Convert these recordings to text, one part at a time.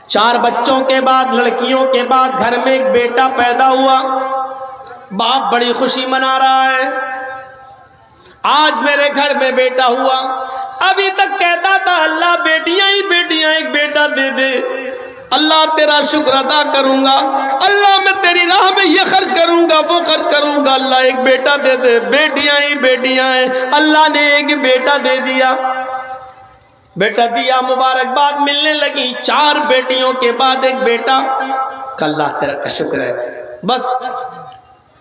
4 بچوں کے بعد، لڑکیوں کے بعد گھر میں ایک بیٹا پیدا ہوا. باپ بڑی خوشی منا رہا ہے، آج میرے گھر میں بیٹا ہوا. ابھی تک کہتا تھا اللہ بیٹیاں ہی بیٹیاں، ایک بیٹا دے دے، اللہ تیرا شکر ادا کروں گا، اللہ میں تیری راہ میں یہ خرچ کروں گا وہ خرچ کروں گا، اللہ ایک بیٹا دے دے. بیٹیاں ہی بیٹیاں ہیں، اللہ نے ایک بیٹا دے دیا. بیٹا دیا، مبارکباد ملنے لگی. 4 بیٹیوں کے بعد ایک بیٹا. اللہ تیرا کا شکر ہے. بس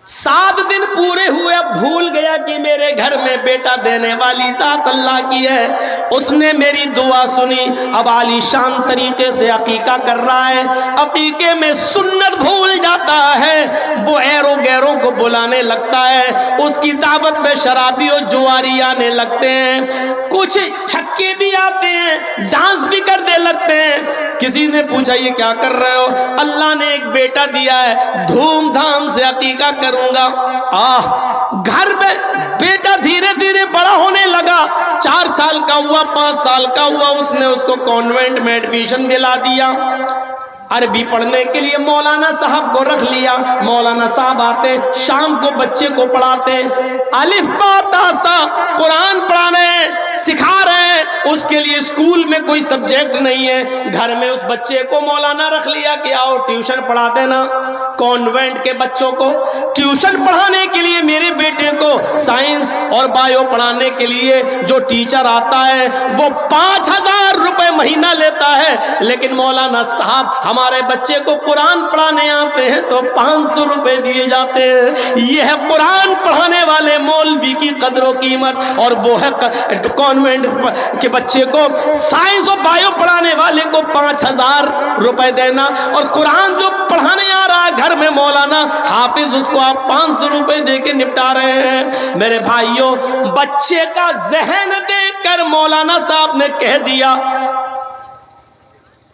7 دن پورے ہوئے، اب بھول گیا کہ میرے گھر میں بیٹا دینے والی ذات اللہ کی ہے. اس نے میری دعا سنی. اب عالی شان طریقے سے عقیقہ کر رہا ہے. عقیقے میں سنت بھول جاتا ہے، وہ ایروں گیروں کو بلانے لگتا ہے. اس کی دعوت میں شرابی اور جواری آنے لگتے ہیں، کچھ چھکے بھی آتے ہیں، ڈانس بھی کرنے لگتے ہیں. کسی نے پوچھا یہ کیا کر رہے ہو؟ اللہ نے ایک بیٹا دیا ہے، دھوم دھام سے عقیقہ کروں گا. گھر میں بیٹا دھیرے دھیرے بڑا ہونے لگا. 4 سال کا ہوا، 5 سال کا ہوا، اس نے اس کو کانوینٹ میں ایڈمیشن دلا دیا. عربی پڑھنے کے لیے مولانا صاحب کو رکھ لیا. مولانا صاحب آتے، شام کو بچے کو پڑھاتے، الف با تا سا قرآن پڑھا رہے ہیں، سکھا رہے ہیں. اس کے لیے اسکول میں کوئی سبجیکٹ نہیں ہے، گھر میں اس بچے کو مولانا رکھ لیا کہ آؤ ٹیوشن پڑھا دینا. کانوینٹ کے بچوں کو ٹیوشن پڑھانے کے لیے میرے بیٹے کو سائنس اور بایو پڑھانے کے لیے جو ٹیچر آتا ہے وہ 5000 روپے مہینہ لیتا ہے. لیکن مولانا صاحب ہمارے بچے کو قرآن پڑھانے آتے ہیں تو 500 روپے دیے جاتے ہیں. یہ ہے قرآن پڑھانے والے مولوی کی قدر و قیمت. اور وہ ہے کانوینٹ کے بچے کو سائنس اور بایو پڑھانے والے کو 5000 روپے دینا. اور قرآن جو پڑھانے آ رہا ہے گھر میں مولانا حافظ، اس کو آپ 500 روپے دے کے نپٹا رہے ہیں. میرے بھائیوں، بچے کا ذہن دیکھ کر مولانا صاحب نے کہہ دیا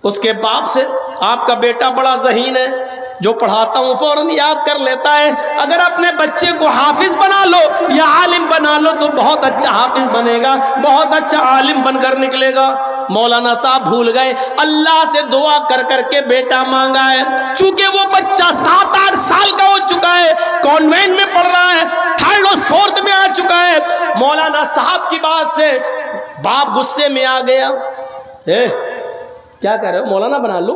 اس کے باپ سے، آپ کا بیٹا بڑا ذہین ہے، جو پڑھاتا ہوں فوراً یاد کر لیتا ہے. اگر اپنے بچے کو حافظ بنا لو یا عالم بنا لو تو بہت اچھا حافظ بنے گا، بہت اچھا عالم بن کر نکلے گا. مولانا صاحب بھول گئے، اللہ سے دعا کر کر کے بیٹا مانگا ہے. چونکہ وہ بچہ 7-8 سال کا ہو چکا ہے، کانوینٹ میں پڑھ رہا ہے، 3rd اور 4th میں آ چکا ہے. مولانا صاحب کی بات سے باپ غصے میں آ گیا. کیا کہہ رہے ہو؟ مولانا بنا لوں؟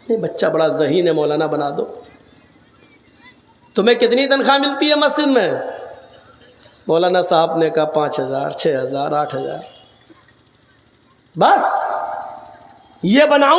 نہیں، بچہ بڑا ذہین ہے، مولانا بنا دو. تمہیں کتنی تنخواہ ملتی ہے مسجد میں؟ مولانا صاحب نے کہا 5000 6000 8000. بس یہ بناؤں